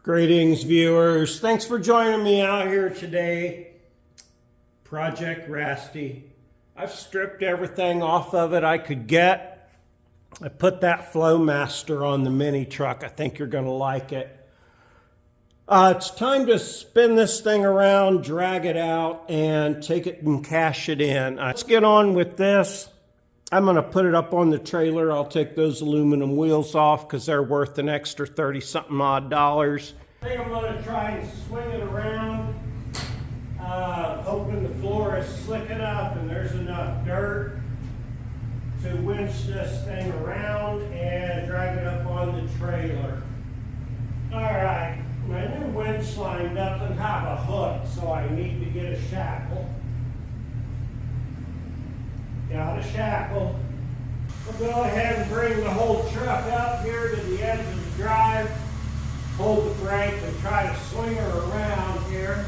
Greetings, viewers. Thanks for joining me out here today. Project Rastys. I've stripped everything off of it I could get. I put that Flowmaster on the mini truck. I think you're going to like it. It's time to spin this thing around, drag it out, and take it and cash it in. Let's get on with this. I'm going to put it up on the trailer. I'll take those aluminum wheels off because they're worth an extra 30-something odd dollars. I think I'm going to try and swing it around, hoping the floor is slick enough and there's enough dirt to winch this thing around and drag it up on the trailer. All right, my new winch line doesn't have a hook, so I need to get a shackle. Got a shackle. We'll go ahead and bring the whole truck up here to the edge of the drive, hold the brake and try to swing her around here.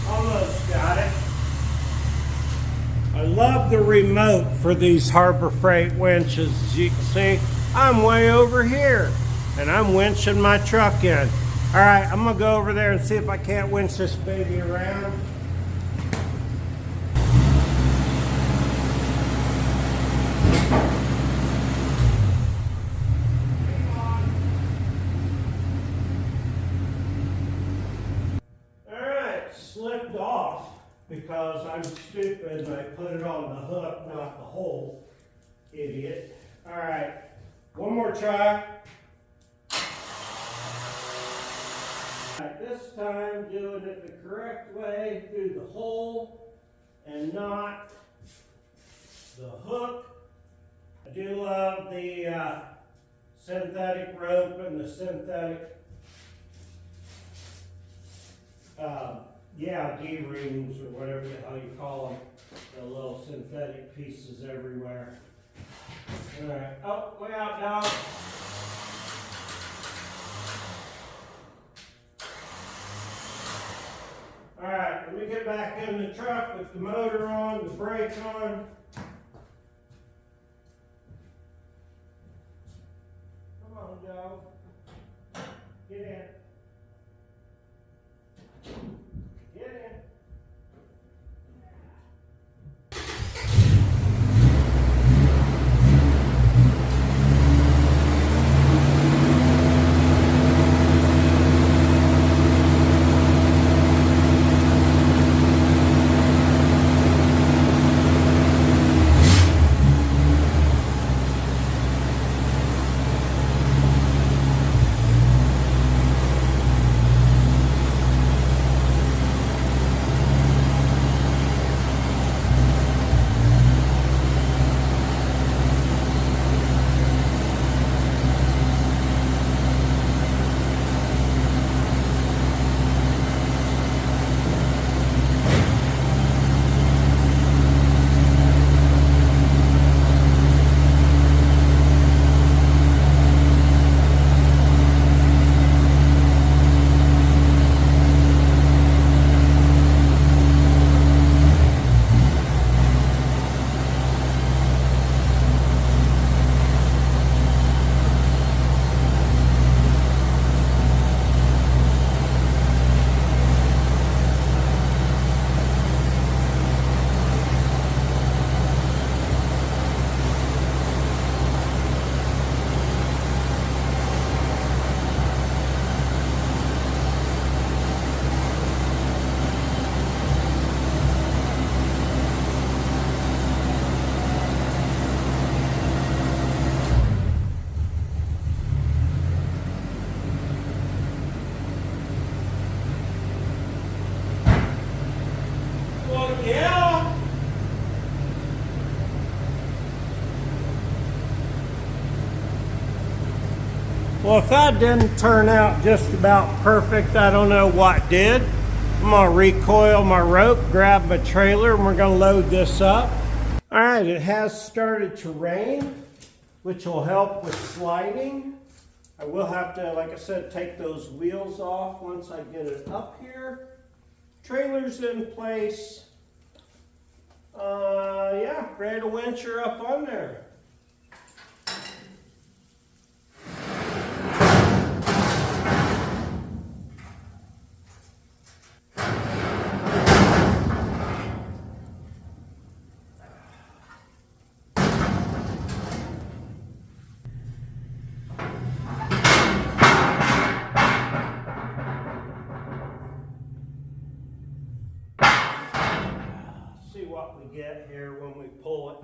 Almost got it. I love the remote for these Harbor Freight winches. As you can see, I'm way over here and I'm winching my truck in. All right, I'm gonna go over there and see if I can't winch this baby around. All right, slipped off because I'm stupid and I put it on the hook, not the hole. Idiot. All right, one more try. This time doing it the correct way, through the hole and not the hook. I do love the synthetic rope and the synthetic D-rings or whatever the hell you call them, the little synthetic pieces everywhere. All right, oh, way out now. All right, let me get back in the truck with the motor on, the brake on. Come on, Joe. Get in. Get in. Well, if that didn't turn out just about perfect, I don't know what did. I'm gonna recoil my rope, grab my trailer, and we're gonna load this up. All right, it has started to rain, which will help with sliding. I will have to, like I said, take those wheels off once I get it up here. Trailer's in place. Yeah, ready to venture up on there. See what we get here when we pull it.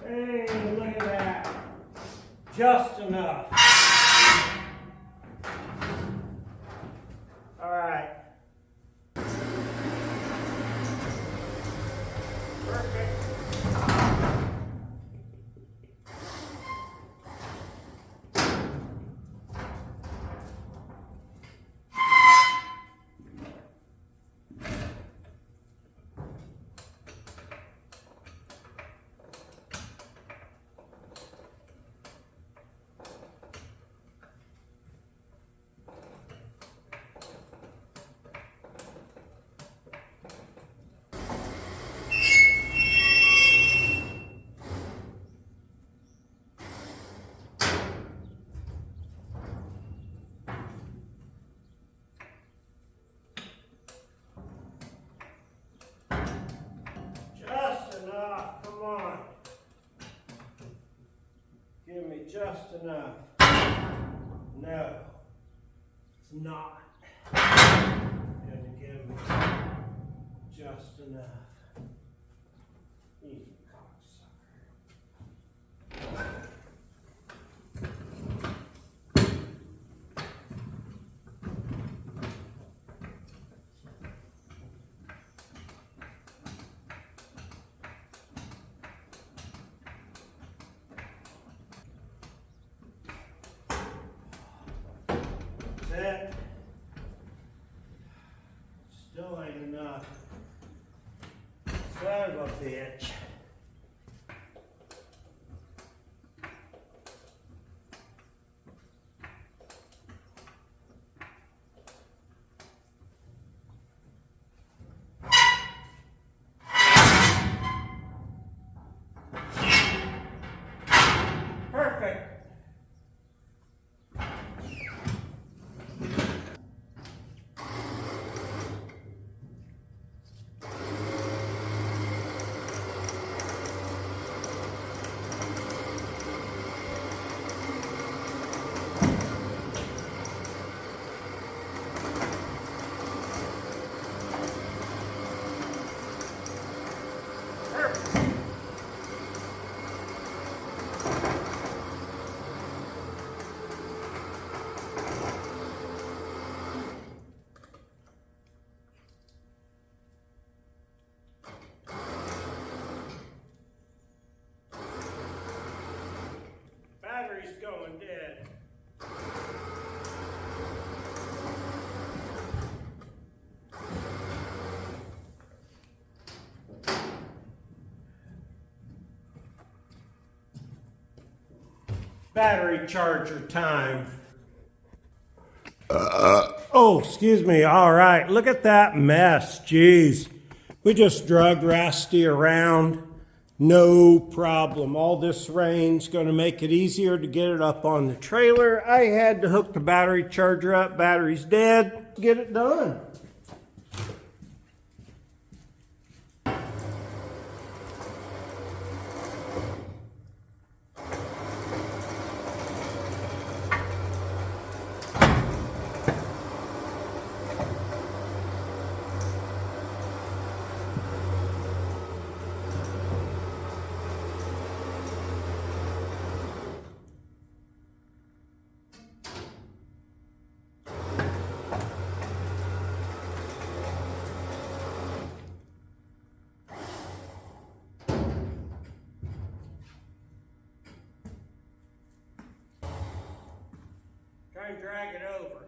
Hey, look at that. Just enough. All right. Perfect. Come on. Give me just enough. No, it's not. Gonna give me just enough. You cocksucker. That still ain't enough. Son of a bitch. Perfect. Battery's going dead. Battery charger time. Oh, excuse me. All right. Look at that mess. Jeez. We just drug Rasty around. No problem. All this rain's going to make it easier to get it up on the trailer. I had to hook the battery charger up. Battery's dead. Get it done. Try and drag it over.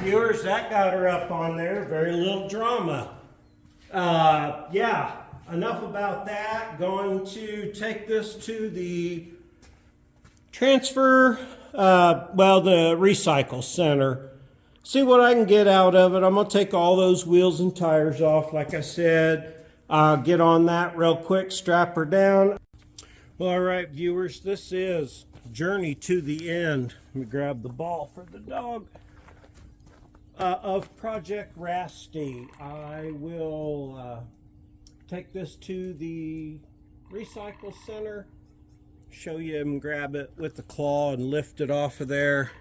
viewers, that got her up on there. Very little drama. Yeah, enough about that. Going to take this to the transfer, the recycle center. See what I can get out of it. I'm going to take all those wheels and tires off, like I said. Get on that real quick, strap her down. Well, all right, viewers, this is Journey to the End. Let me grab the ball for the dog. Of Project Rasty. I will take this to the recycle center, show you him grab it with the claw and lift it off of there.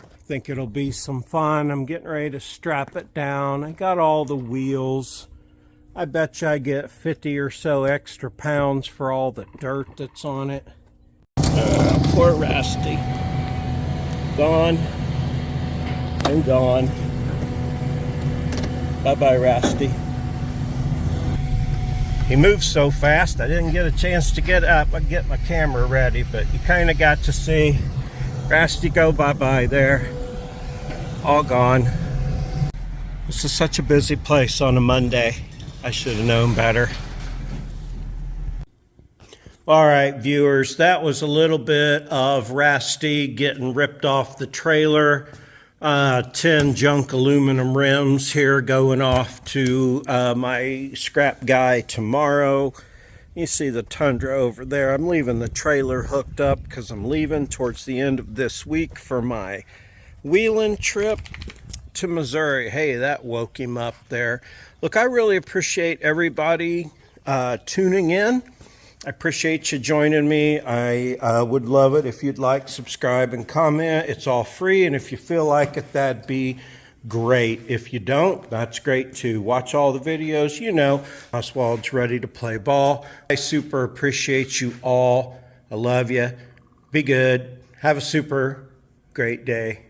I think it'll be some fun. I'm getting ready to strap it down. I got all the wheels. I bet you I get 50 or so extra pounds for all the dirt that's on it. Poor Rasty. Gone and gone. Bye-bye, Rasty. He moves so fast, I didn't get a chance to get up and get my camera ready, but you kind of got to see Rasty go bye-bye there. All gone. This is such a busy place on a Monday. I should have known better. All right, viewers, that was a little bit of Rasty getting ripped off the trailer. 10 junk aluminum rims here going off to my scrap guy tomorrow. You see the Tundra over there. I'm leaving the trailer hooked up because I'm leaving towards the end of this week for my wheelin trip to Missouri. Hey, that woke him up there. Look, I really appreciate everybody tuning in. I appreciate you joining me. I would love it if you'd like, subscribe, and comment. It's all free, and if you feel like it, that'd be great. If you don't, that's great too. Watch all the videos. You know, Oswald's ready to play ball. I super appreciate you all. I love you. Be good. Have a super great day.